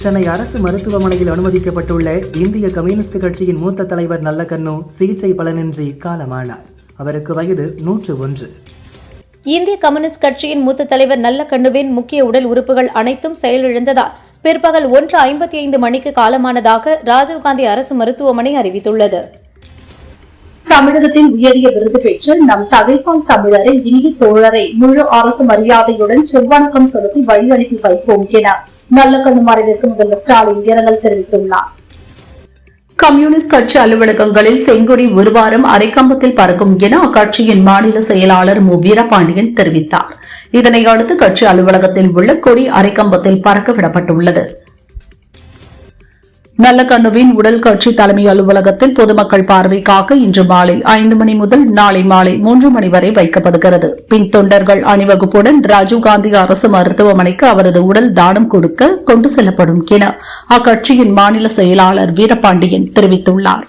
சென்னை அரசு மருத்துவமனையில் அனுமதிக்கப்பட்டுள்ள இந்திய கம்யூனிஸ்ட் கட்சியின் மூத்த தலைவர் நல்லக்கண்ணு சிகிச்சை பலனின்றி காலமானார். அவருக்கு வயது 101. இந்திய கம்யூனிஸ்ட் கட்சியின் மூத்த தலைவர் நல்லக்கண்ணுவின் முக்கிய உடல் உறுப்புகள் அனைத்தும் செயலிழந்ததால் பிற்பகல் 1:55 மணிக்கு காலமானதாக ராஜீவ்காந்தி அரசு மருத்துவமனை அறிவித்துள்ளது. தமிழகத்தின் உயரிய விருது பெற்ற நம் தகைசால் தமிழரை இனிய தோழரை முழு அரசு மரியாதையுடன் செவ்வணக்கம் செலுத்தி வழி அனுப்பி வைப்போம் என நல்லக்கண்ணு மறைவிற்கு முதல்வர் ஸ்டாலின் இரங்கல் தெரிவித்துள்ளார். கம்யூனிஸ்ட் கட்சி அலுவலகங்களில் செங்கொடி ஒரு வாரம் அரைக்கம்பத்தில் பறக்கும் என அக்கட்சியின் மாநில செயலாளர் மு. வீரபாண்டியன் தெரிவித்தார். இதனையடுத்து கட்சி அலுவலகத்தில் உள்ள கொடி அரைக்கம்பத்தில் பறக்கவிடப்பட்டுள்ளது. நல்லக்கண்ணுவின் உடல் கட்சி தலைமை அலுவலகத்தில் பொதுமக்கள் பார்வைக்காக இன்று மாலை 5 மணி முதல் நாளை மாலை 3 மணி வரை வைக்கப்படுகிறது. பின் தொண்டர்கள் அணிவகுப்புடன் ராஜீவ்காந்தி அரசு மருத்துவமனைக்கு அவரது உடல் தானம் கொடுக்க கொண்டு செல்லப்படும் என அக்கட்சியின் மாநில செயலாளர் வீரபாண்டியன் தெரிவித்துள்ளார்.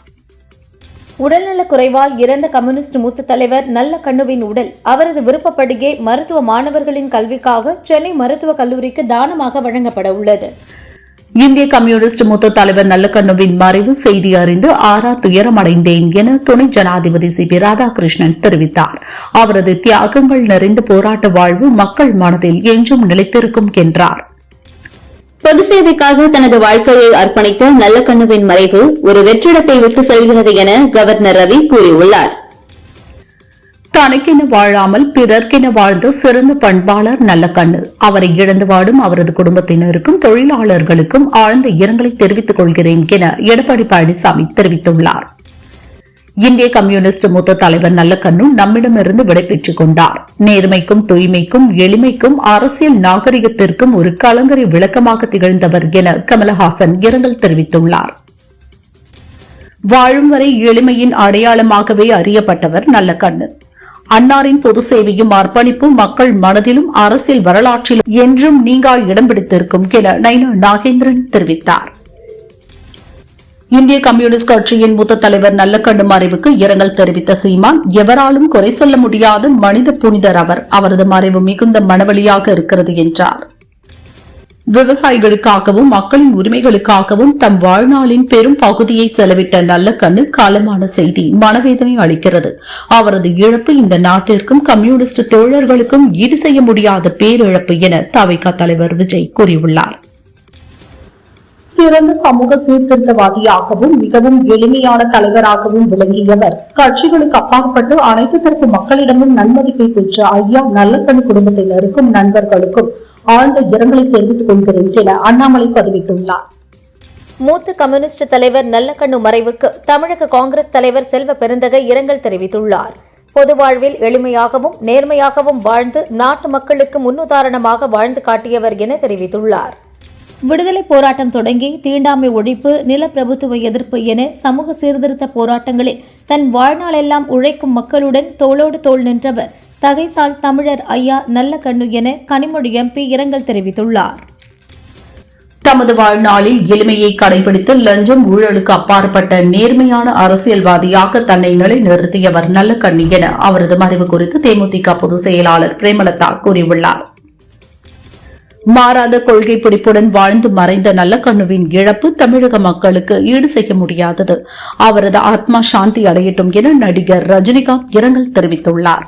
உடல்நலக் குறைவால் இறந்த கம்யூனிஸ்ட் மூத்த தலைவர் நல்லக்கண்ணுவின் உடல் அவரது விருப்பப்படியே மருத்துவ மாணவர்களின் கல்விக்காக சென்னை மருத்துவக் கல்லூரிக்கு தானமாக வழங்கப்பட உள்ளது. இந்திய கம்யூனிஸ்ட் மூத்த தலைவர் நல்லக்கண்ணுவின் மறைவு செய்தி அறிந்து ஆறா துயரமடைந்தேன் என துணை ஜனாதிபதி சி. பி. ராதாகிருஷ்ணன் தெரிவித்தார். அவரது தியாகங்கள் நிறைந்த போராட்ட வாழ்வு மக்கள் மனதில் என்றும் நிலைத்திருக்கும் என்றார். பொது சேவைக்காக தனது வாழ்க்கையை அர்ப்பணித்த நல்லக்கண்ணுவின் மறைவு ஒரு வெற்றிடத்தை விட்டு செல்கிறது என கவர்னர் ரவி கூறியுள்ளார். தனக்கென வாழாமல் பிறர்க்கென வாழ்ந்த சிறந்த பண்பாளர் நல்லக்கண்ணு. அவரை இழந்து வாடும் அவரது குடும்பத்தினருக்கும் தொழிலாளர்களுக்கும் ஆழ்ந்த இரங்கலை தெரிவித்துக் கொள்கிறேன் என எடப்பாடி பழனிசாமி தெரிவித்துள்ளார். இந்திய கம்யூனிஸ்ட் மூத்த தலைவர் நல்லக்கண்ணு நம்மிடமிருந்து விடைபெற்றுக் கொண்டார். நேர்மைக்கும் தூய்மைக்கும் எளிமைக்கும் அரசியல் நாகரிகத்திற்கும் ஒரு கலங்கரை விளக்கமாக திகழ்ந்தவர் என கமலஹாசன் இரங்கல் தெரிவித்துள்ளார். வாழும் வரை எளிமையின் அடையாளமாகவே அறியப்பட்டவர் நல்லக்கண்ணு. அன்னாரின் பொது சேவையும் அர்ப்பணிப்பும் மக்கள் மனதிலும் அரசியல் வரலாற்றிலும் என்றும் நீங்கா இடம் பிடித்திருக்கும் என நைனா நாகேந்திரன் தெரிவித்தார். இந்திய கம்யூனிஸ்ட் கட்சியின் மூத்த தலைவர் நல்லக்கண்ணு மறைவுக்கு இரங்கல் தெரிவித்த சீமான், எவராலும் குறை சொல்ல முடியாத மனித புனிதர் அவர். அவரது மறைவு மிகுந்த மனவலியாக இருக்கிறது என்றார். விவசாயிகளுக்காகவும் மக்களின் உரிமைகளுக்காகவும் தம் வாழ்நாளின் பெரும் பகுதியை செலவிட்ட நல்லக்கண்ணு காலமான செய்தி மனவேதனை அளிக்கிறது. அவரது இழப்பு இந்த நாட்டிற்கும் கம்யூனிஸ்ட் தோழர்களுக்கும் ஈடு செய்ய முடியாத பேரிழப்பு என தவிக தலைவர் விஜய் கூறியுள்ளார். சிறந்த சமூக சீர்திருத்தவாதியாகவும் மிகவும் எளிமையான தலைவராகவும் விளங்கியவர். கட்சிகளுக்கு அப்பாற்பட்டு அனைத்து தரப்பு மக்களிடமும் நன்மதிப்பை பெற்ற ஐயா நல்லக்கண்ணு குடும்பத்தினருக்கும் நண்பர்களுக்கும் ஆழ்ந்த இரங்கலை தெரிவித்துக் கொள்கிறேன் என அண்ணாமலை பதிவிட்டுள்ளார். மூத்த கம்யூனிஸ்ட் தலைவர் நல்லக்கண்ணு மறைவுக்கு தமிழக காங்கிரஸ் தலைவர் செல்வ பெருந்தகை இரங்கல் தெரிவித்துள்ளார். பொது வாழ்வில் எளிமையாகவும் நேர்மையாகவும் வாழ்ந்து நாட்டு மக்களுக்கு முன்னுதாரணமாக வாழ்ந்து காட்டியவர் என தெரிவித்துள்ளார். விடுதலை போராட்டம் தொடங்கி தீண்டாமை ஒழிப்பு, நிலப்பிரபுத்துவ எதிர்ப்பு என சமூக சீர்திருத்த போராட்டங்களில் தன் வாழ்நாளெல்லாம் உழைக்கும் மக்களுடன் தோளோடு தோள் நின்றவர் தகைசால் தமிழர் ஐயா நல்லக்கண்ணு என கனிமொழி MP இரங்கல் தெரிவித்துள்ளார். தமது வாழ்நாளில் எளிமையை கடைபிடித்து லஞ்சம் ஊழலுக்கு அப்பாற்பட்ட நேர்மையான அரசியல்வாதியாக தன்னை நிலைநிறுத்தியவர் நல்லக்கண்ணு என அவரது மறைவு குறித்து தேமுதிக பொதுச் செயலாளர் பிரேமலதா கூறியுள்ளார். மாறாத கொள்கை பிடிப்புடன் வாழ்ந்து மறைந்த நல்லக்கண்ணுவின் இழப்பு தமிழக மக்களுக்கு ஈடு செய்ய முடியாதது. அவரது ஆத்மா சாந்தி அடையட்டும் என நடிகர் ரஜினிகாந்த் இரங்கல் தெரிவித்துள்ளார்.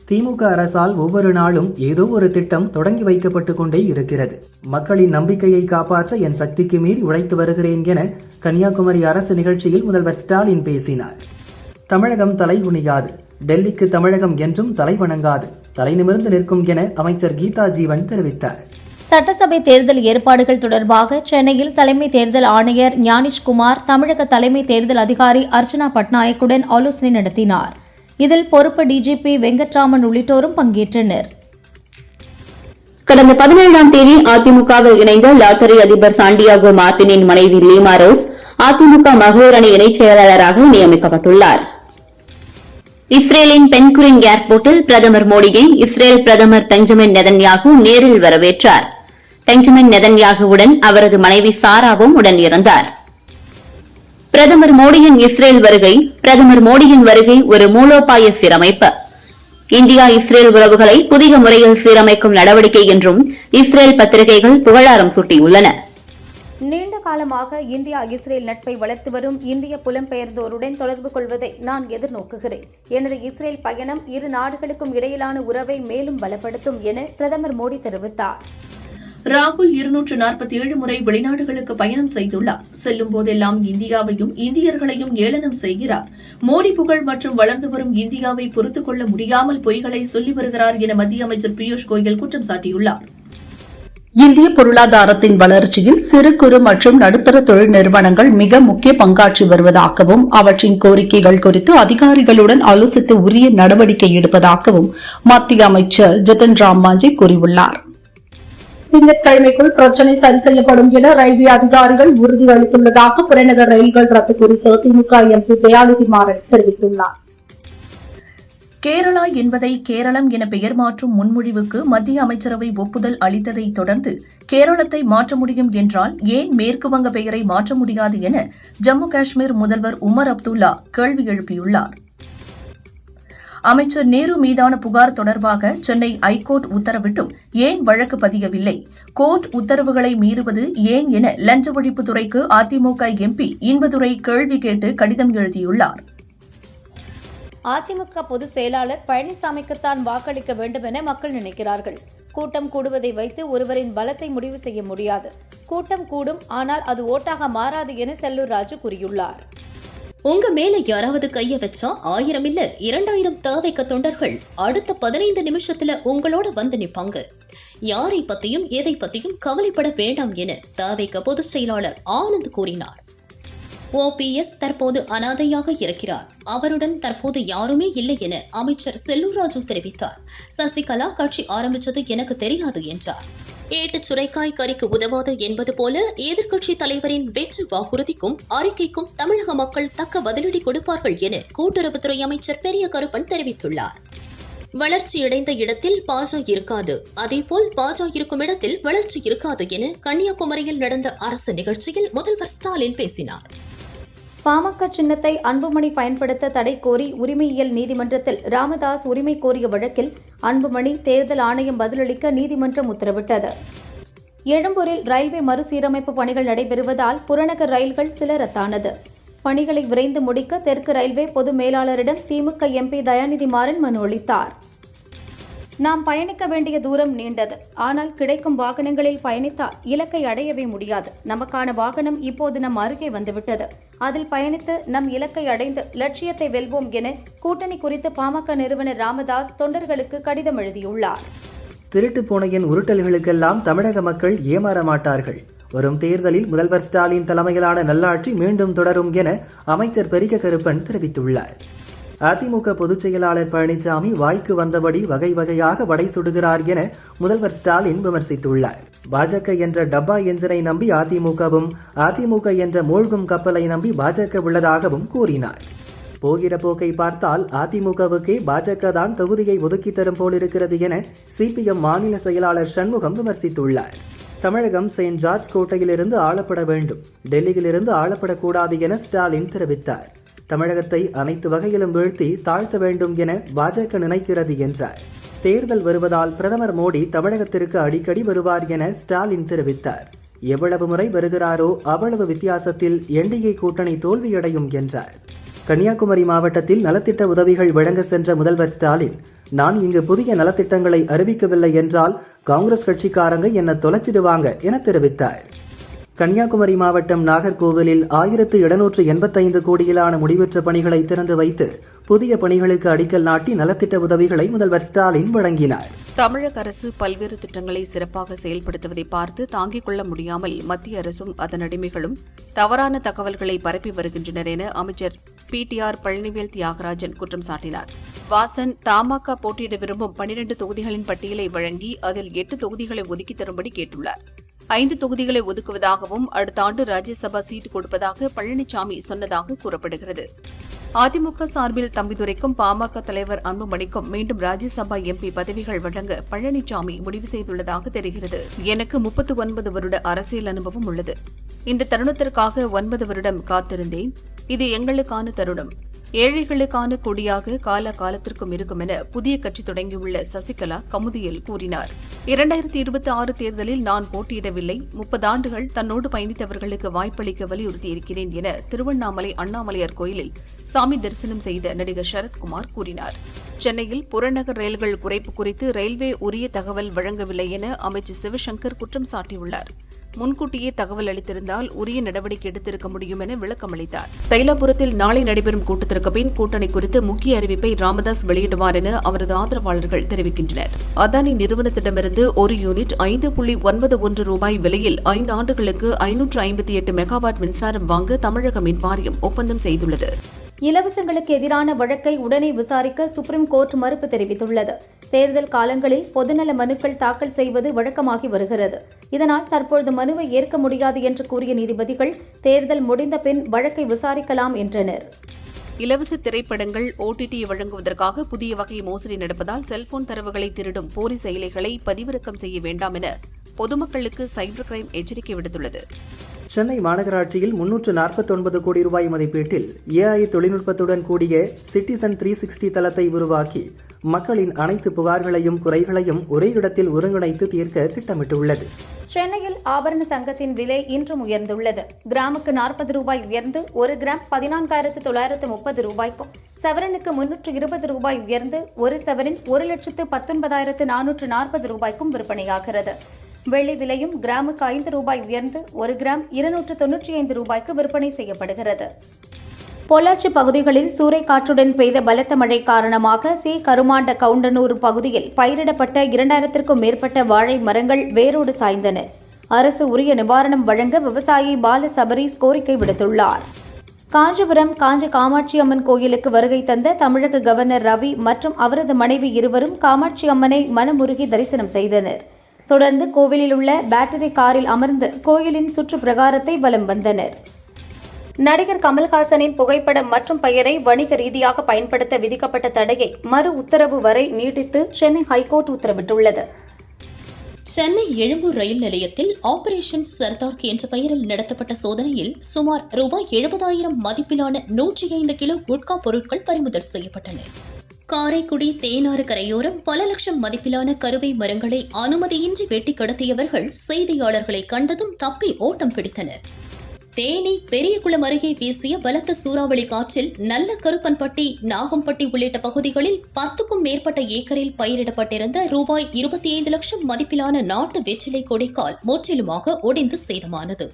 திமுக அரசால் ஒவ்வொரு நாளும் ஏதோ ஒரு திட்டம் தொடங்கி வைக்கப்பட்டுக் கொண்டே இருக்கிறது. மக்களின் நம்பிக்கையை காப்பாற்ற என் சக்திக்கு மீறி உழைத்து வருகிறேன் என கன்னியாகுமரி அரசு நிகழ்ச்சியில் முதல்வர் ஸ்டாலின் பேசினார். தமிழகம் தலை குனியாது, டெல்லிக்கு தமிழகம் என்றும் தலை வணங்காது, தலை நிமிர்ந்து நிற்கும் என அமைச்சர் கீதா ஜீவன் தெரிவித்தார். சட்டசபை தேர்தல் ஏற்பாடுகள் தொடர்பாக சென்னையில் தலைமை தேர்தல் ஆணையர் ஞானிஷ்குமார் தமிழக தலைமை தேர்தல் அதிகாரி அர்ச்சனா பட்நாயக்குடன் ஆலோசனை நடத்தினார். இதில் பொறுப்பு DGP வெங்கட்ராமன் உள்ளிட்டோரும் பங்கேற்றனர். கடந்த 17ஆம் தேதி அதிமுகவில் இணைந்த லாட்டரி அதிபர் சாண்டியாகோ மார்டினின் மனைவி லீமா ரோஸ் அதிமுக மகளிர் அணி இணைச் செயலாளராக நியமிக்கப்பட்டுள்ளார். இஸ்ரேலின் பென்குரின் ஏர்போர்ட்டில் பிரதமர் மோடியை இஸ்ரேல் பிரதமர் பெஞ்சமின் நெதன்யாகு நேரில் வரவேற்றார். பெஞ்சமின் நெதன்யாகுவுடன் அவரது மனைவி சாராவும் உடன் இருந்தார். பிரதமர் மோடியின் இஸ்ரேல் வருகை ஒரு மூலோபாய சீரமைப்பு. இந்தியா இஸ்ரேல் உறவுகளை புதிய முறையில் சீரமைக்கும் நடவடிக்கை என்றும் இஸ்ரேல் பத்திரிகைகள் புகழாரம் சூட்டியுள்ளன. நீண்ட காலமாக இந்தியா இஸ்ரேல் நட்பை வளர்த்து வரும் இந்திய புலம்பெயர்ந்தோருடன் தொடர்பு கொள்வதை நான் எதிர்நோக்குகிறேன். எனது இஸ்ரேல் பயணம் இரு நாடுகளுக்கும் இடையிலான உறவை மேலும் பலப்படுத்தும் என பிரதமர் மோடி தெரிவித்தார். ராகுல் 247 முறை வெளிநாடுகளுக்கு பயணம் செய்துள்ளார். செல்லும் போதெல்லாம் இந்தியாவையும் இந்தியர்களையும் ஏளனம் செய்கிறார். மோடி புகழ் மற்றும் வளர்ந்து வரும் இந்தியாவை பொறுத்துக் கொள்ள முடியாமல் பொய்களை சொல்லி வருகிறார் என மத்திய அமைச்சர் பியூஷ் கோயல் குற்றம் சாட்டியுள்ளார். இந்திய பொருளாதாரத்தின் வளர்ச்சியில் சிறு குறு மற்றும் நடுத்தர தொழில் நிறுவனங்கள் மிக முக்கிய பங்காற்றி வருவதாகவும் அவற்றின் கோரிக்கைகள் குறித்து அதிகாரிகளுடன் ஆலோசித்து உரிய நடவடிக்கை எடுப்பதாகவும் மத்திய அமைச்சர் ஜிதன் ராம் மாஞ்சி கூறியுள்ளார். திங்கட்கிழமைக்குள் பிரச்சினை சரி செய்யப்படும் என ரயில்வே அதிகாரிகள் உறுதியளித்துள்ளதாக புறநகர் ரயில்கள் ரத்து குறித்து திமுக எம்பி தயாநிதி மாறன் தெரிவித்துள்ளார். கேரளா என்பதை கேரளம் என பெயர் மாற்றும் முன்மொழிவுக்கு மத்திய அமைச்சரவை ஒப்புதல் அளித்ததை தொடர்ந்து கேரளத்தை மாற்ற முடியும் என்றால் ஏன் மேற்குவங்க பெயரை மாற்ற முடியாது என ஜம்மு காஷ்மீர் முதல்வர் உமர் அப்துல்லா கேள்வி எழுப்பியுள்ளார். அமைச்சர் நேரு மீதான புகார் தொடர்பாக சென்னை ஐகோர்ட் உத்தரவிட்டும் ஏன் வழக்கு பதியவில்லை, கோர்ட் உத்தரவுகளை மீறுவது ஏன் என லஞ்ச ஒழிப்புத்துறைக்கு அதிமுக எம்பி இன்பதுரை கேள்வி கேட்டு கடிதம் எழுதியுள்ளார். அதிமுக பொதுச் செயலாளர் பழனிசாமிக்குத்தான் வாக்களிக்க வேண்டும் என மக்கள் நினைக்கிறார்கள். கூட்டம் கூடுவதை வைத்து ஒருவரின் பலத்தை முடிவு செய்ய முடியாது. கூட்டம் கூடும், ஆனால் அது ஓட்டாக மாறாது என செல்லூர் ராஜு கூறியுள்ளார். உங்க மேல யாராவது கைய வச்சா 1000 இல்ல 2000 தவைக்க தொண்டர்கள் அடுத்த 15 நிமிஷத்துல உங்களோட வந்து நிப்பாங்க. யாரை பத்தியும் எதை பத்தியும் கவலைப்பட வேண்டாம் என தவைக்க பொதுச் செயலாளர் ஆனந்த் கூறினார். OPS தற்போது அனாதையாக இருக்கிறார். அவருடன் தற்போது யாருமே இல்லை என அமைச்சர் செல்லூர் ராஜு தெரிவித்தார். சசிகலா கட்சி ஆரம்பிச்சது எனக்கு தெரியாது என்றார். ஏட்டு சுரைக்காய் கறிக்கு உதவாது என்பது போல எதிர்க்கட்சி தலைவரின் வெற்று வாக்குறுதிக்கும் அறிக்கைக்கும் தமிழக மக்கள் தக்க பதிலடி கொடுப்பார்கள் என கூட்டுறவுத்துறை அமைச்சர் பெரிய கருப்பன் தெரிவித்துள்ளார். வளர்ச்சியடைந்த இடத்தில் பாஜ இருக்காது, அதேபோல் பாஜ இருக்கும் இடத்தில் வளர்ச்சி இருக்காது என கன்னியாகுமரியில் நடந்த அரசு நிகழ்ச்சியில் முதல்வர் ஸ்டாலின் பேசினார். பாமக சின்னத்தை அன்புமணி பயன்படுத்த தடை கோரி உரிமையியல் நீதிமன்றத்தில் ராமதாஸ் உரிமை கோரிய வழக்கில் அன்புமணி தேர்தல் ஆணையம் பதிலளிக்க நீதிமன்றம் உத்தரவிட்டது. எழும்பூரில் ரயில்வே மறுசீரமைப்பு பணிகள் நடைபெறுவதால் புறநகர் ரயில்கள் சில ரத்தானது. பணிகளை விரைந்து முடிக்க தெற்கு ரயில்வே பொது மேலாளரிடம் திமுக எம்பி தயாநிதி மாறன் மனு அளித்தார். நாம் பயணிக்க வேண்டிய தூரம் நீண்டது, ஆனால் கிடைக்கும் வாகனங்களில் பயணித்தால் இலக்கை அடையவே முடியாது. நமக்கான வாகனம் இப்போது நம் அருகே வந்துவிட்டது. அதில் பயணித்து நம் இலக்கை அடைந்து லட்சியத்தை வெல்வோம் என கூட்டணி குறித்து பாமக நிறுவனர் ராமதாஸ் தொண்டர்களுக்கு கடிதம் எழுதியுள்ளார். திருட்டு பூனையின் உருட்டல்களுக்கெல்லாம் தமிழக மக்கள் ஏமாற மாட்டார்கள். வரும் தேர்தலில் முதல்வர் ஸ்டாலின் தலைமையிலான நல்லாட்சி மீண்டும் தொடரும் என அமைச்சர் பெரிய கருப்பன் தெரிவித்துள்ளார். அதிமுக பொதுச் செயலாளர் பழனிசாமி வாய்க்கு வந்தபடி வகை வகையாக வடை சுடுகிறார் என முதல்வர் ஸ்டாலின் விமர்சித்துள்ளார். பாஜக என்ற டப்பா என்ஜினை நம்பி அதிமுகவும், அதிமுக என்ற மூழ்கும் கப்பலை நம்பி பாஜக உள்ளதாகவும் கூறினார். போகிற போக்கை பார்த்தால் அதிமுகவுக்கே பாஜக தான் தொகுதியை ஒதுக்கி தரும் போலிருக்கிறது என சிபிஎம் மாநில செயலாளர் சண்முகம் விமர்சித்துள்ளார். தமிழகம் செயின்ட் ஜார்ஜ் கோட்டையிலிருந்து ஆளப்பட வேண்டும், டெல்லியிலிருந்து ஆளப்படக்கூடாது என ஸ்டாலின் தெரிவித்தார். தமிழகத்தை அனைத்து வகையிலும் வீழ்த்தி தாழ்த்த வேண்டும் என பாஜக நினைக்கிறது என்றார். தேர்தல் வருவதால் பிரதமர் மோடி தமிழகத்திற்கு அடிக்கடி வருவார் என ஸ்டாலின் தெரிவித்தார். எவ்வளவு முறை வருகிறாரோ அவ்வளவு வித்தியாசத்தில் என்டிஏ கூட்டணி தோல்வியடையும் என்றார். கன்னியாகுமரி மாவட்டத்தில் நலத்திட்ட உதவிகள் வழங்க சென்ற முதல்வர் ஸ்டாலின், நான் இங்கு புதிய நலத்திட்டங்களை அறிவிக்கவில்லை என்றால் காங்கிரஸ் கட்சிக்காரங்க என்ன தொலைச்சிடுவாங்க என தெரிவித்தார். கன்னியாகுமரி மாவட்டம் நாகர்கோவிலில் 1785 கோடியிலான முடிவுற்ற பணிகளை திறந்து வைத்து புதிய பணிகளுக்கு அடிக்கல் நாட்டி நலத்திட்ட உதவிகளை முதல்வர் ஸ்டாலின் வழங்கினார். தமிழக அரசு பல்வேறு திட்டங்களை சிறப்பாக செயல்படுத்துவதை பார்த்து தாங்கிக் கொள்ள முடியாமல் மத்திய அரசும் அதன் அடிமைகளும் தவறான தகவல்களை பரப்பி வருகின்றனர் என அமைச்சர் PTR பழனிவேல் தியாகராஜன் குற்றம் சாட்டினார். வாசன் தமாக போட்டியிட விரும்பும் 12 தொகுதிகளின் பட்டியலை வழங்கி அதில் 8 தொகுதிகளை ஒதுக்கி தரும்படி கேட்டுள்ளார். 5 தொகுதிகளை ஒதுக்குவதாகவும் அடுத்த ஆண்டு ராஜ்யசபா சீட் கொடுப்பதாக பழனிசாமி சொன்னதாக கூறப்படுகிறது. அதிமுக சார்பில் தம்பிதுரைக்கும் பாமக தலைவர் அன்புமணிக்கும் மீண்டும் ராஜ்யசபா MP பதவிகள் வழங்க பழனிசாமி முடிவு செய்துள்ளதாக தெரிகிறது. எனக்கு 39 வருட அரசியல் அனுபவம் உள்ளது. இந்த தருணத்திற்காக 9 வருடம் காத்திருந்தேன். இது எங்களுக்கான தருணம். ஏழைகளுக்கான கொடியாக கால காலத்திற்கும் இருக்கும் என புதிய கட்சி தொடங்கியுள்ள சசிகலா கமுதியில் கூறினார். 2026 தேர்தலில் நான் போட்டியிடவில்லை. 30 ஆண்டுகள் தன்னோடு பயணித்தவர்களுக்கு வாய்ப்பளிக்க வலியுறுத்தியிருக்கிறேன் என திருவண்ணாமலை அண்ணாமலையார் கோயிலில் சாமி தரிசனம் செய்த நடிகர் சரத்குமார் கூறினார். சென்னையில் புறநகர் ரயில்கள் குறைப்பு குறித்து ரயில்வே உரிய தகவல் வழங்கவில்லை என அமைச்சர் சிவசங்கர் குற்றம் சாட்டியுள்ளார். முன்கூட்டியே தகவல் அளித்திருந்தால் உரிய நடவடிக்கை எடுத்திருக்க முடியும் என விளக்கமளித்தார். தைலாபுரத்தில் நாளை நடைபெறும் கூட்டத்திற்கு பின் கூட்டணி குறித்து முக்கிய அறிவிப்பை ராமதாஸ் வெளியிடுவார் என அவரது ஆதரவாளர்கள் தெரிவிக்கின்றனர். அதானி நிறுவனத்திடமிருந்து ஒரு யூனிட் 5.91 ரூபாய் விலையில் 5 ஆண்டுகளுக்கு 558 மெகாவாட் மின்சாரம் வாங்க தமிழக மின் வாரியம் ஒப்பந்தம் செய்துள்ளது. இலவசங்களுக்கு எதிரான வழக்கை உடனே விசாரிக்க சுப்ரீம் கோர்ட் மறுப்பு தெரிவித்துள்ளது. தேர்தல் காலங்களில் பொதுநல மனுக்கள் தாக்கல் செய்வது வழக்கமாகி வருகிறது. இதனால் தற்பொழுது மனுவை ஏற்க முடியாது என்று கூறிய நீதிபதிகள் தேர்தல் முடிந்த பின் வழக்கை விசாரிக்கலாம் என்றனர். இலவச திரைப்படங்கள் OTT வழங்குவதற்காக புதிய வகை மோசடி நடப்பதால் செல்போன் தரவுகளை திருடும் போலி செயலிகளை பதிவிறக்கம் செய்ய வேண்டாம் என பொதுமக்களுக்கு சைபர் கிரைம் எச்சரிக்கை விடுத்துள்ளது. சென்னை மாநகராட்சியில் 349 கோடி ரூபாய் மதிப்பீட்டில் AI தொழில்நுட்பத்துடன் கூடிய சிட்டிசன் 360 தளத்தை உருவாக்கி மக்களின் அனைத்து புகார்களையும் குறைகளையும் ஒரே இடத்தில் ஒருங்கிணைத்து தீர்க்க திட்டமிட்டுள்ளது. சென்னையில் ஆபரண தங்கத்தின் விலை இன்றும் உயர்ந்துள்ளது. கிராமுக்கு 40 ரூபாய் உயர்ந்து 1 கிராம் 14,930 ரூபாய்க்கும், சவரனுக்கு 320 ரூபாய் உயர்ந்து 1 சவரன் 1,19,440 ரூபாய்க்கும் விற்பனையாகிறது. வெள்ளி விலையும் கிராமுக்கு 5 ரூபாய் உயர்ந்து 1 கிராம் 295 ரூபாய்க்கு விற்பனை செய்யப்படுகிறது. பொள்ளாச்சி பகுதிகளில் சூறைக்காற்றுடன் பெய்த பலத்த மழை காரணமாக கருமாண்ட கவுண்டனூர் பகுதியில் பயிரிடப்பட்ட 2000க்கும் மேற்பட்ட வாழை மரங்கள் வேரோடு சாய்ந்தன. அரசு உரிய நிவாரணம் வழங்க விவசாயி பால சபரீஸ் கோரிக்கை விடுத்துள்ளார். காஞ்சிபுரம் காஞ்சி காமாட்சி அம்மன் கோயிலுக்கு வருகை தந்த தமிழக கவர்னர் ரவி மற்றும் அவரது மனைவி இருவரும் காமாட்சி அம்மனை மனமுருகி தரிசனம் செய்தனர். தொடர்ந்து கோவிலில் உள்ள பேட்டரி காரில் அமர்ந்து கோயிலின் சுற்று பிரகாரத்தை வலம் வந்தனர். நடிகர் கமல்ஹாசனின் புகைப்படம் மற்றும் பெயரை வணிக ரீதியாக பயன்படுத்த விதிக்கப்பட்ட தடையை மறு உத்தரவு வரை நீட்டித்து சென்னை ஹைகோர்ட் உத்தரவிட்டுள்ளது. சென்னை எழும்பூர் ரயில் நிலையத்தில் ஆபரேஷன் சர்தார் என்ற பெயரில் நடத்தப்பட்ட சோதனையில் சுமார் ரூபாய் 70,000 மதிப்பிலான 105 கிலோ குட்கா பொருட்கள் பறிமுதல் செய்யப்பட்டன. காரைக்குடி தேனாறு கரையோரம் பல லட்சம் மதிப்பிலான கருவை மரங்களை அனுமதியின்றி வெட்டி கடத்தியவர்கள் செய்தியாளர்களை கண்டதும் தப்பி ஓட்டம் பிடித்தனர். தேனி பெரியகுளம் அருகே வீசிய பலத்த சூறாவளி காற்றில் நல்ல கருப்பன்பட்டி, நாகம்பட்டி உள்ளிட்ட பகுதிகளில் 10க்கும் மேற்பட்ட ஏக்கரில் பயிரிடப்பட்டிருந்த ரூபாய் 25 லட்சம் மதிப்பிலான நாட்டு வெற்றிலை கொடிக்கால் முற்றிலுமாக ஒடிந்து சேதமானது.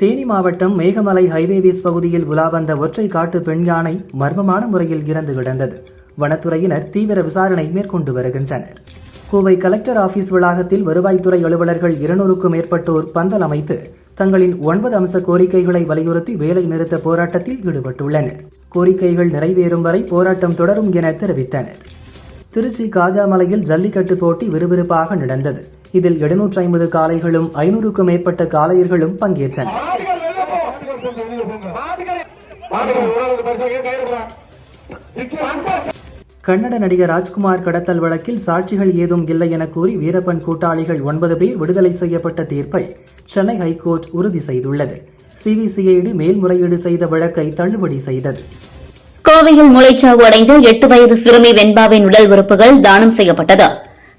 தேனி மாவட்டம் மேகமலை ஹைவேவேஸ் பகுதியில் உலா வந்த ஒற்றை காட்டு பெண் யானை மர்மமான முறையில் இறந்து கிடந்தது. வனத்துறையினர் தீவிர விசாரணை மேற்கொண்டு வருகின்றனர். கோவை கலெக்டர் ஆபீஸ் வளாகத்தில் வருவாய்த்துறை அலுவலர்கள் 200க்கும் மேற்பட்டோர் பந்தல் அமைத்து தங்களின் 9 அம்ச கோரிக்கைகளை வலியுறுத்தி வேலை நிறுத்த போராட்டத்தில் ஈடுபட்டுள்ளனர். கோரிக்கைகள் நிறைவேறும் வரை போராட்டம் தொடரும் என தெரிவித்தனர். திருச்சி காஜாமலையில் ஜல்லிக்கட்டு போட்டி விறுவிறுப்பாக நடந்தது. இதில் 750 காளைகளும் 500க்கும் மேற்பட்ட காளையர்களும் பங்கேற்றனர். கன்னட நடிகர் ராஜ்குமார் கடத்தல் வழக்கில் சாட்சிகள் ஏதும் இல்லை என கூறி வீரப்பன் கூட்டாளிகள் 9 பேர் விடுதலை செய்யப்பட்ட தீர்ப்பை சென்னை ஹைகோர்ட் உறுதி செய்துள்ளது. CBCID மேல்முறையீடு செய்த வழக்கை தள்ளுபடி செய்தது. கோவையில் மூளைச்சாவு அடைந்த 8 வயது சிறுமி வெண்பாவின் உடல் உறுப்புகள் தானம் செய்யப்பட்டது.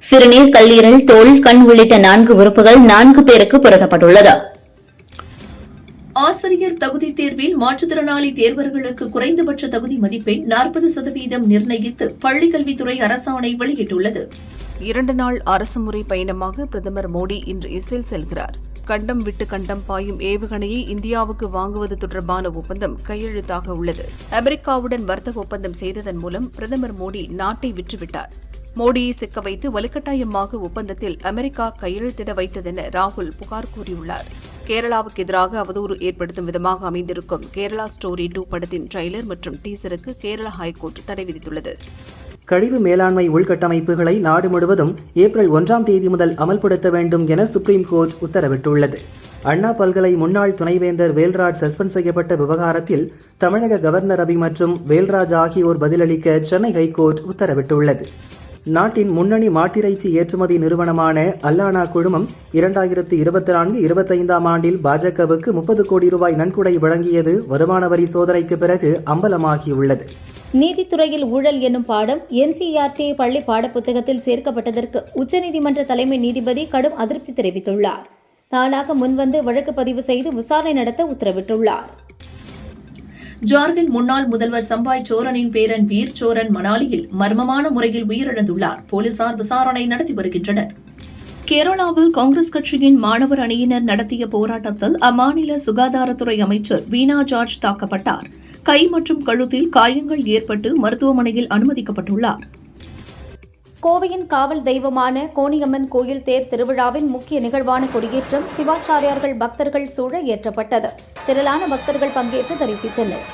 சிறுநீர், கல்லீரல், தோல், கண் உள்ளிட்ட 4 உறுப்புகள் 4 பேருக்கு பொருத்தப்பட்டுள்ளது. ஆசிரியர் தகுதி தேர்வில் மாற்றுத்திறனாளி தேர்வர்களுக்கு குறைந்தபட்ச தகுதி மதிப்பெண் 40% நிர்ணயித்து பள்ளிக்கல்வித்துறை அரசாணை வெளியிட்டுள்ளது. 2 நாள் அரசுமுறை பயணமாக பிரதமர் மோடி இன்று இஸ்ரேல் செல்கிறார். கண்டம் விட்டு கண்டம் பாயும் ஏவுகணையை இந்தியாவுக்கு வாங்குவது தொடர்பான ஒப்பந்தம் கையெழுத்தாக உள்ளது. அமெரிக்காவுடன் வர்த்தக ஒப்பந்தம் செய்ததன் மூலம் பிரதமர் மோடி நாட்டை விற்றுவிட்டார். மோடியை சிக்க வைத்து வலுக்கட்டாயமாக ஒப்பந்தத்தில் அமெரிக்கா கையெழுத்திட வைத்ததென ராகுல் புகார் கூறியுள்ளார். கேரளாவுக்கு எதிராக அவதூறு ஏற்படுத்தும் விதமாக அமைந்திருக்கும் கேரளா ஸ்டோரி 2 படத்தின் ட்ரெய்லர் மற்றும் டீசருக்கு கேரளா ஹைகோர்ட் தடை விதித்துள்ளது. கழிவு மேலாண்மை உள்கட்டமைப்புகளை நாடு முழுவதும் ஏப்ரல் 1ஆம் தேதி முதல் அமல்படுத்த வேண்டும் என சுப்ரீம் கோர்ட் உத்தரவிட்டுள்ளது. அண்ணா பல்கலை முன்னாள் துணைவேந்தர் வேல்ராஜ் சஸ்பெண்ட் செய்யப்பட்ட விவகாரத்தில் தமிழக கவர்னர் ரவி மற்றும் வேல்ராஜ் ஆகியோர் பதிலளிக்க சென்னை ஹைகோர்ட் உத்தரவிட்டுள்ளது. நாட்டின் முன்னணி மாட்டிறைச்சி ஏற்றுமதி நிறுவனமான அல்லானா குழுமம் 2024-25 ஆண்டில் பாஜகவுக்கு 30 கோடி ரூபாய் நன்கொடை வழங்கியது வருமான வரி சோதனைக்கு பிறகு அம்பலமாகியுள்ளது. நீதித்துறையில் ஊழல் என்னும் பாடம் NCERT பள்ளி பாடப்புத்தகத்தில் சேர்க்கப்பட்டதற்கு உச்சநீதிமன்ற தலைமை நீதிபதி கடும் அதிருப்தி தெரிவித்துள்ளார். தானாக முன்வந்து வழக்கு பதிவு செய்து விசாரணை நடத்த உத்தரவிட்டுள்ளார். ஜார்க்கண்ட் முன்னாள் முதல்வர் சம்பாய் சோரனின் பேரன் வீர் சோரன் மணாலியில் மர்மமான முறையில் உயிரிழந்துள்ளார். போலீசார் விசாரணை நடத்தி வருகின்றனர். கேரளாவில் காங்கிரஸ் கட்சியின் மாணவர் அணியினர் நடத்திய போராட்டத்தில் அம்மாநில சுகாதாரத்துறை அமைச்சர் வீணா ஜார்ஜ் தாக்கப்பட்டார். கை மற்றும் கழுத்தில் காயங்கள் ஏற்பட்டு மருத்துவமனையில் அனுமதிக்கப்பட்டுள்ளார். கோவையின் காவல் தெய்வமான கோணியம்மன் கோயில் தேர் திருவிழாவின் முக்கிய நிகழ்வான கொடியேற்றம் சிவாச்சாரியார்கள் பக்தர்கள் சூழ ஏற்றப்பட்டது. திரளான பக்தர்கள் பங்கேற்று தரிசித்தனர்.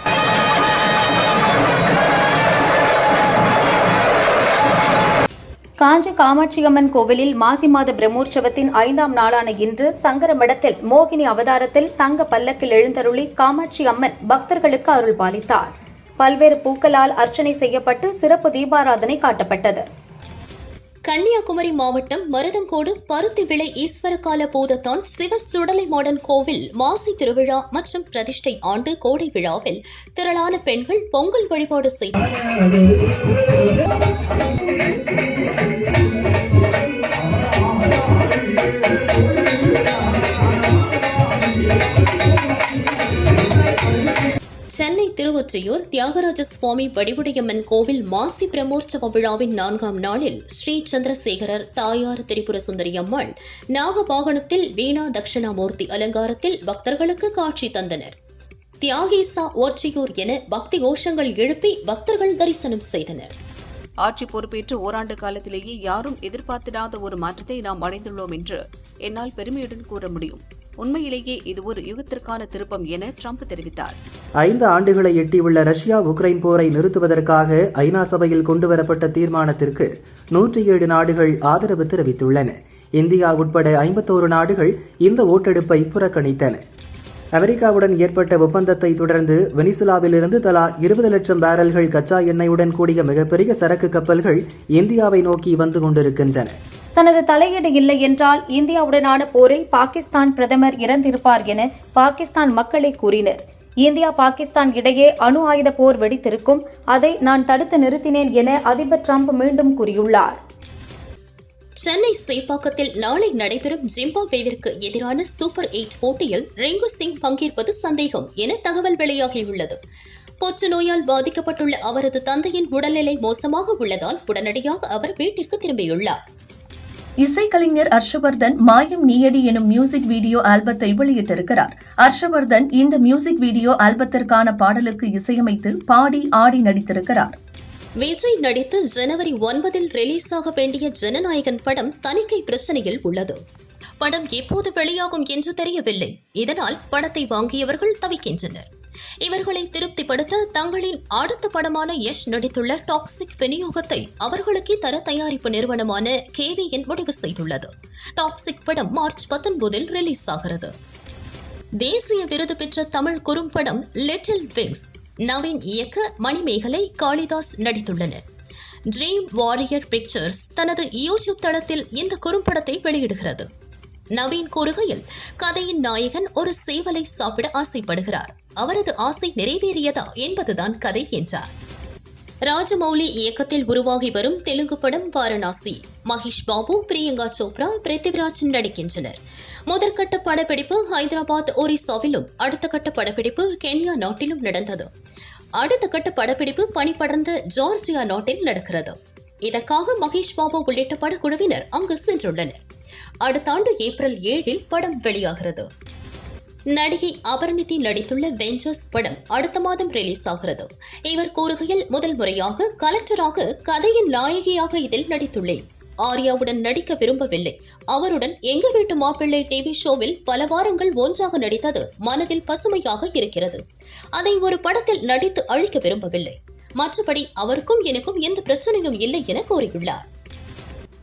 காஞ்சி காமாட்சியம்மன் கோவிலில் மாசி மாத பிரம்மோற்சவத்தின் 5ஆம் நாளான இன்று சங்கர மடத்தில் மோகினி அவதாரத்தில் தங்க பல்லக்கில் எழுந்தருளி காமாட்சி அம்மன் பக்தர்களுக்கு அருள் பாலித்தார். பல்வேறு பூக்களால் அர்ச்சனை செய்யப்பட்டு சிறப்பு தீபாராதனை காட்டப்பட்டது. கன்னியாகுமரி மாவட்டம் மருதங்கோடு பருத்தி விளை ஈஸ்வரகால பூதத்தான் சிவ சுடலை மாடன் கோவில் மாசி திருவிழா மற்றும் பிரதிஷ்டை ஆண்டு கோடை விழாவில் திரளான பெண்கள் பொங்கல் வழிபாடு செய்தனர். சென்னை திருவொற்றியூர் தியாகராஜ சுவாமி வடிவுடையம்மன் கோவில் மாசி பிரம்மோற்சவ விழாவின் 4ஆம் நாளில் ஸ்ரீ சந்திரசேகரர் தாயார் திரிபுர சுந்தரி அம்மாள் நாகவாகனத்தில் வீணா தட்சிணாமூர்த்தி அலங்காரத்தில் பக்தர்களுக்கு காட்சி தந்தனர். தியாகேசா ஒற்றியூர் என பக்தி கோஷங்கள் எழுப்பி பக்தர்கள் தரிசனம் செய்தனர். ஆட்சி பொறுப்பேற்று ஓராண்டு காலத்திலேயே யாரும் எதிர்பார்த்திடாத ஒரு மாற்றத்தை நாம் அடைந்துள்ளோம் என்று என்னால் பெருமையுடன் கூற முடியும். உண்மையிலேயே இது ஒரு யுகத்திற்கான திருப்பம் என ட்ரம்ப் தெரிவித்தார். 5 ஆண்டுகளை எட்டியுள்ள ரஷ்யா உக்ரைன் போரை நிறுத்துவதற்காக ஐநா சபையில் கொண்டுவரப்பட்ட தீர்மானத்திற்கு 107 நாடுகள் ஆதரவு தெரிவித்துள்ளன. இந்தியா உட்பட 51 நாடுகள் இந்த ஓட்டெடுப்பை புறக்கணித்தன. அமெரிக்காவுடன் ஏற்பட்ட ஒப்பந்தத்தை தொடர்ந்து வெனிசுலாவிலிருந்து தலா 20 லட்சம் பேரல்கள் கச்சா எண்ணெயுடன் கூடிய மிகப்பெரிய சரக்கு கப்பல்கள் இந்தியாவை நோக்கி வந்து கொண்டிருக்கின்றன. தனது தலையீடு இல்லை என்றால் இந்தியாவுடனான போரில் பாகிஸ்தான் பிரதமர் இறந்திருப்பார் என பாகிஸ்தான் மக்களே கூறினர். இந்தியா பாகிஸ்தான் இடையே அணு ஆயுத போர் வெடித்திருக்கும், அதை நான் தடுத்து நிறுத்தினேன் என அதிபர் ட்ரம்ப் மீண்டும் கூறியுள்ளார். சென்னை சேப்பாக்கத்தில் நாளை நடைபெறும் ஜிம்பாப்வேவிற்கு எதிரான சூப்பர் 8 போட்டியில் ரிங்கு சிங் பங்கேற்பது சந்தேகம் என தகவல் வெளியாகியுள்ளது. புற்றுநோயால் பாதிக்கப்பட்டுள்ள அவரது தந்தையின் உடல்நிலை மோசமாக உள்ளதால் உடனடியாக அவர் வீட்டிற்கு திரும்பியுள்ளார். இசைக்கலைஞர் ஹர்ஷவர்தன் மாயம் நீயடி எனும் மியூசிக் வீடியோ ஆல்பத்தை வெளியிட்டிருக்கிறார். ஹர்ஷவர்தன் இந்த மியூசிக் வீடியோ ஆல்பத்திற்கான பாடலுக்கு இசையமைத்து பாடி ஆடி நடித்திருக்கிறார். விஜய் நடித்து ஜனவரி 9 ரிலீஸ் ஆக வேண்டிய ஜனநாயகன் படம் தணிக்கை பிரச்சனையில் உள்ளது. படம் எப்போது வெளியாகும் என்று தெரியவில்லை. இதனால் படத்தை வாங்கியவர்கள் தவிக்கின்றனர். இவர்களை திருப்திப்படுத்த தங்களின் அடுத்த படமான யஷ் நடித்துள்ள டாக்ஸிக் விநியோகத்தை அவர்களுக்கே தர தயாரிப்பு நிறுவனமான KVN முடிவு செய்துள்ளது. டாக்ஸிக் படம் மார்ச் 19 ரிலீஸ் ஆகிறது. தேசிய விருது பெற்ற தமிழ் குறும்படம் லிட்டில் விங்ஸ் நவீன் இயக்க மணிமேகலை காளிதாஸ் நடித்துள்ளனர். ட்ரீம் வாரியர் பிக்சர்ஸ் தனது யூடியூப் தளத்தில் இந்த குறும்படத்தை வெளியிடுகிறது. நவீன் கூறுகையில், கதையின் நாயகன் ஒரு சேவலை சாப்பிட ஆசைப்படுகிறார். அவரது ஆசை நிறைவேறியதா என்பதுதான் கதை என்றார். ராஜமௌலி இயக்கத்தில் உருவாகி வரும் தெலுங்கு படம் வாரணாசி. மகேஷ் பாபு, பிரியங்கா சோப்ரா, பிருத்திவிராஜ் நடிக்கின்றனர். முதற்கட்ட படப்பிடிப்பு ஹைதராபாத், ஒரிசாவிலும் அடுத்த கட்ட படப்பிடிப்பு கென்யா நாட்டிலும் நடந்தது. அடுத்த கட்ட படப்பிடிப்பு பனிபடர்ந்த ஜார்ஜியா நாட்டில் நடக்கிறது. இதற்காக மகேஷ் பாபு உள்ளிட்ட படக்குழுவினர் அங்கு சென்றுள்ளனர். அடுத்த ஆண்டு ஏப்ரல் 7 படம் வெளியாகிறது. நடிகை அபர்ணிதி நடித்துள்ள வெஞ்சர்ஸ் படம் அடுத்த மாதம் ரிலீஸ் ஆகிறது. இவர் கூறுகையில், முதல் முறையாக கலெக்டராக கதையின் நாயகியாக இதில் நடித்துள்ளேன். ஆர்யாவுடன் நடிக்க விரும்பவில்லை. அவருடன் எங்க வீட்டு மாப்பிள்ளை டிவி ஷோவில் பல வாரங்கள் ஒன்றாக நடித்தது மனதில் பசுமையாக இருக்கிறது. அதை ஒரு படத்தில் நடித்து அழிக்க விரும்பவில்லை. மற்றபடி அவருக்கும் எனக்கும் எந்த பிரச்சனையும் இல்லை என கூறியுள்ளார்.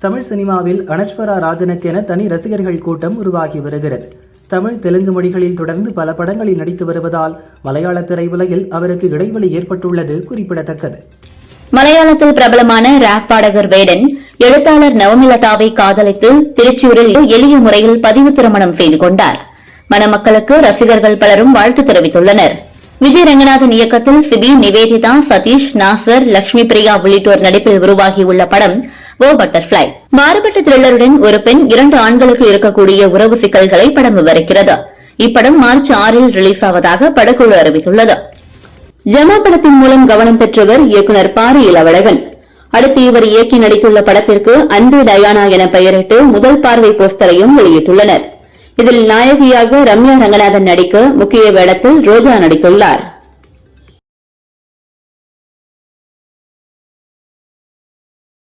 தமிழ் சினிமாவில் அனஸ்வரா ராஜனுக்கென தனி ரசிகர்கள் கூட்டம் உருவாகி வருகிறது. தமிழ், தெலுங்கு மொழிகளில் தொடர்ந்து பல படங்களில் நடித்து வருவதால் மலையாள திரையுலகில் அவருக்கு இடைவெளி ஏற்பட்டுள்ளது குறிப்பிடத்தக்கது. மலையாளத்தில் பிரபலமான ராப் பாடகர் வேடன் எழுத்தாளர் நவமிலதாவை காதலித்து திருச்சூரில் எளிய முறையில் பதிவு திருமணம் செய்து கொண்டார். மணமக்களுக்கு ரசிகர்கள் பலரும் வாழ்த்து தெரிவித்துள்ளனர். விஜய் ரங்கநாதன் இயக்கத்தில் சிபி, நிவேதிதா, சதீஷ், நாசர், லட்சுமி பிரியா உள்ளிட்டோர் நடிப்பில் உருவாகியுள்ள படம் ஓ பட்டர்ஃபிளை. மாறுபட்ட த்ரில்லருடன் ஒரு பெண் 2 ஆண்களுக்கு இருக்கக்கூடிய உறவு சிக்கல்களை படம் விவரிக்கிறது. இப்படம் மார்ச் 6 ரிலீஸ் ஆவதாக படக்குழு அறிவித்துள்ளது. ஜமா படத்தின் மூலம் கவனம் பெற்றவர் இயக்குநர் பாரி இளவழகன். அடுத்து இவர் இயக்கி நடித்துள்ள படத்திற்கு அன்பு டயானா என பெயரிட்டு முதல் பார்வை போஸ்டரையும் வெளியிட்டுள்ளனர். இதில் நாயகியாக ரம்யா ரங்கநாதன் நடிக்க முக்கிய வேடத்தில் ரோஜா நடித்துள்ளார்.